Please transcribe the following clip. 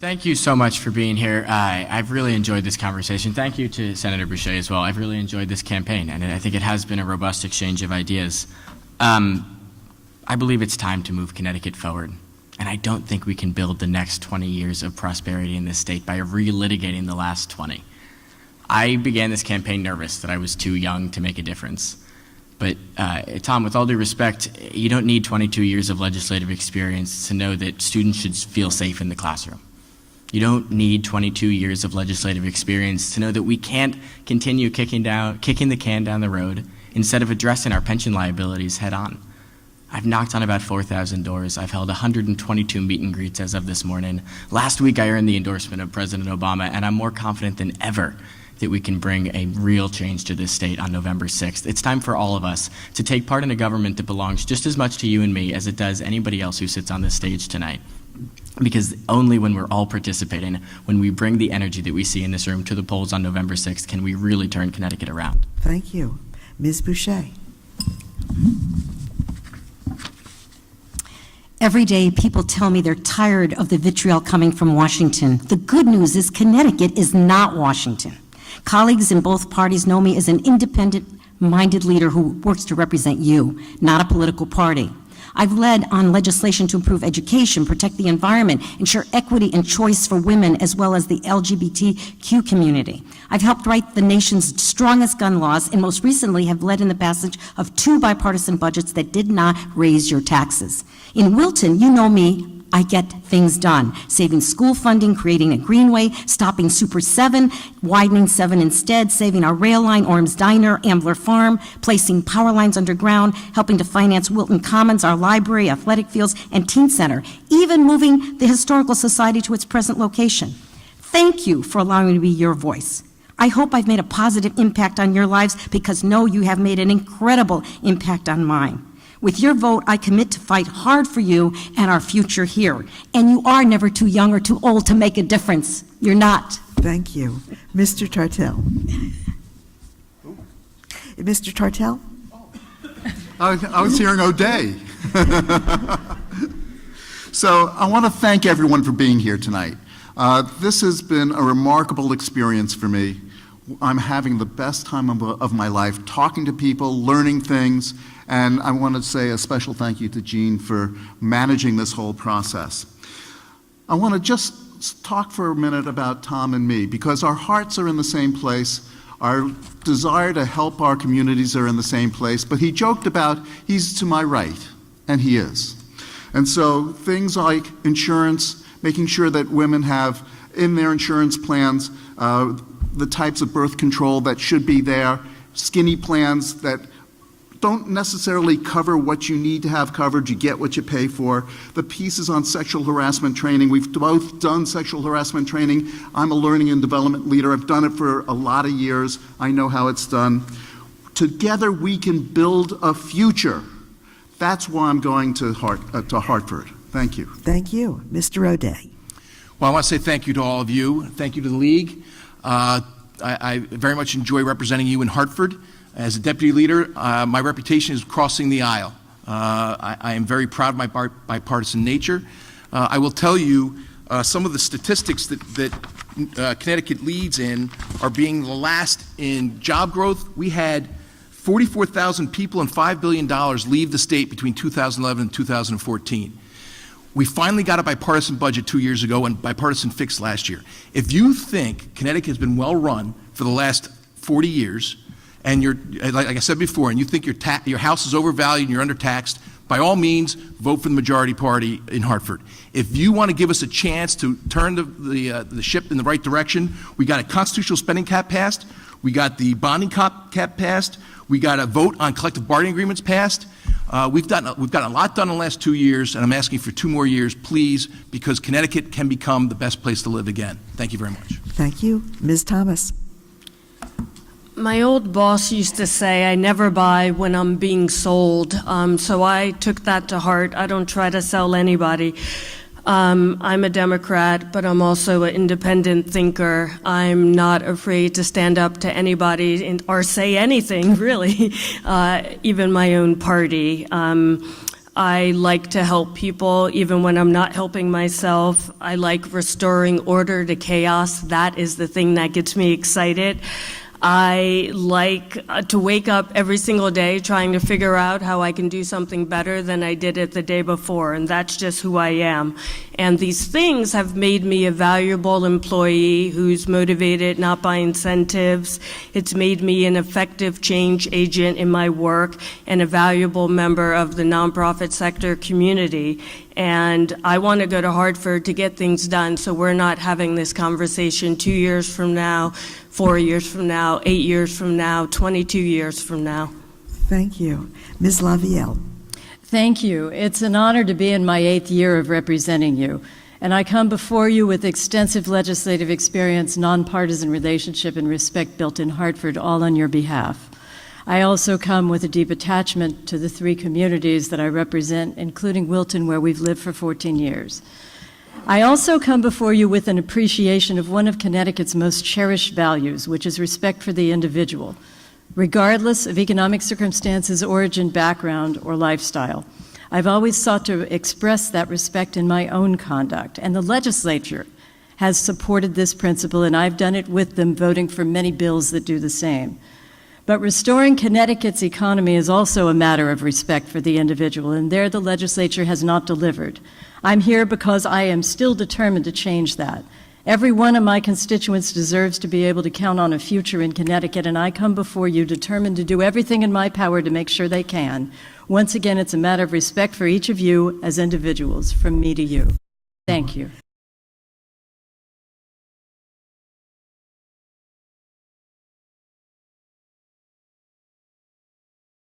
Thank you so much for being here. I've really enjoyed this conversation. Thank you to Senator Boucher as well. I've really enjoyed this campaign, and I think it has been a robust exchange of ideas. I believe it's time to move Connecticut forward, and I don't think we can build the next 20 years of prosperity in this state by relitigating the last 20. I began this campaign nervous that I was too young to make a difference. But Tom, with all due respect, you don't need 22 years of legislative experience to know that students should feel safe in the classroom. You don't need 22 years of legislative experience to know that we can't continue kicking the can down the road instead of addressing our pension liabilities head on. I've knocked on about 4,000 doors. I've held 122 meet and greets as of this morning. Last week I earned the endorsement of President Obama, and I'm more confident than ever that we can bring a real change to this state on November 6th. It's time for all of us to take part in a government that belongs just as much to you and me as it does anybody else who sits on this stage tonight. Because only when we're all participating, when we bring the energy that we see in this room to the polls on November 6th, can we really turn Connecticut around. Thank you. Ms. Boucher. Every day, people tell me they're tired of the vitriol coming from Washington. The good news is Connecticut is not Washington. Colleagues in both parties know me as an independent-minded leader who works to represent you, not a political party. I've led on legislation to improve education, protect the environment, ensure equity and choice for women as well as the LGBTQ community. I've helped write the nation's strongest gun laws and most recently have led in the passage of 2 bipartisan budgets that did not raise your taxes. In Wilton, you know me, I get things done. Saving school funding, creating a greenway, stopping Super 7, widening 7 instead, saving our rail line, Orm's Diner, Ambler Farm, placing power lines underground, helping to finance Wilton Commons, our library, athletic fields, and teen center, even moving the Historical Society to its present location. Thank you for allowing me to be your voice. I hope I've made a positive impact on your lives because know you have made an incredible impact on mine. With your vote, I commit to fight hard for you and our future here. And you are never too young or too old to make a difference. You're not. Thank you. Mr. Tartell. Mr. Tartell? I was hearing O'Day. So I want to thank everyone for being here tonight. This has been a remarkable experience for me. I'm having the best time of my life, talking to people, learning things, and I want to say a special thank you to Jean for managing this whole process. I want to just talk for a minute about Tom and me, because our hearts are in the same place, our desire to help our communities are in the same place, but he joked about he's to my right, and he is. And so things like insurance, making sure that women have in their insurance plans the types of birth control that should be there, skinny plans that don't necessarily cover what you need to have covered, you get what you pay for. The pieces on sexual harassment training, we've both done sexual harassment training. I'm a learning and development leader. I've done it for a lot of years. I know how it's done. Together we can build a future. That's why I'm going to Hartford. Thank you. Thank you. Mr. O'Day. Well, I want to say thank you to all of you. Thank you to the League. I very much enjoy representing you in Hartford. As a deputy leader, my reputation is crossing the aisle. I am very proud of my bipartisan nature. I will tell you some of the statistics that Connecticut leads in are being the last in job growth. We had 44,000 people and $5 billion leave the state between 2011 and 2014. We finally got a bipartisan budget 2 years ago and bipartisan fix last year. If you think Connecticut has been well run for the last 40 years, and you're, like I said before, and you think your house is overvalued and you're undertaxed, by all means, vote for the majority party in Hartford. If you want to give us a chance to turn the ship in the right direction, we got a constitutional spending cap passed, we got the bonding cap passed, we got a vote on collective bargaining agreements passed. We've gotten a lot done in the last 2 years, and I'm asking for 2 more years, please, because Connecticut can become the best place to live again. Thank you very much. Thank you. Ms. Thomas. My old boss used to say, I never buy when I'm being sold, so I took that to heart. I don't try to sell anybody. I'm a Democrat, but I'm also an independent thinker. I'm not afraid to stand up to anybody or say anything, really, even my own party. I like to help people even when I'm not helping myself. I like restoring order to chaos. That is the thing that gets me excited. I like to wake up every single day trying to figure out how I can do something better than I did it the day before, and that's just who I am. And these things have made me a valuable employee who's motivated not by incentives. It's made me an effective change agent in my work and a valuable member of the nonprofit sector community. And I want to go to Hartford to get things done so we're not having this conversation 2 years from now, 4 years from now, 8 years from now, 22 years from now. Thank you. Ms. Lavielle. Thank you. It's an honor to be in my 8th year of representing you. And I come before you with extensive legislative experience, nonpartisan relationship, and respect built in Hartford, all on your behalf. I also come with a deep attachment to the 3 communities that I represent, including Wilton, where we've lived for 14 years. I also come before you with an appreciation of one of Connecticut's most cherished values, which is respect for the individual, regardless of economic circumstances, origin, background, or lifestyle. I've always sought to express that respect in my own conduct, and the legislature has supported this principle, and I've done it with them, voting for many bills that do the same. But restoring Connecticut's economy is also a matter of respect for the individual, and there the legislature has not delivered. I'm here because I am still determined to change that. Every one of my constituents deserves to be able to count on a future in Connecticut, and I come before you determined to do everything in my power to make sure they can. Once again, it's a matter of respect for each of you as individuals, from me to you. Thank you.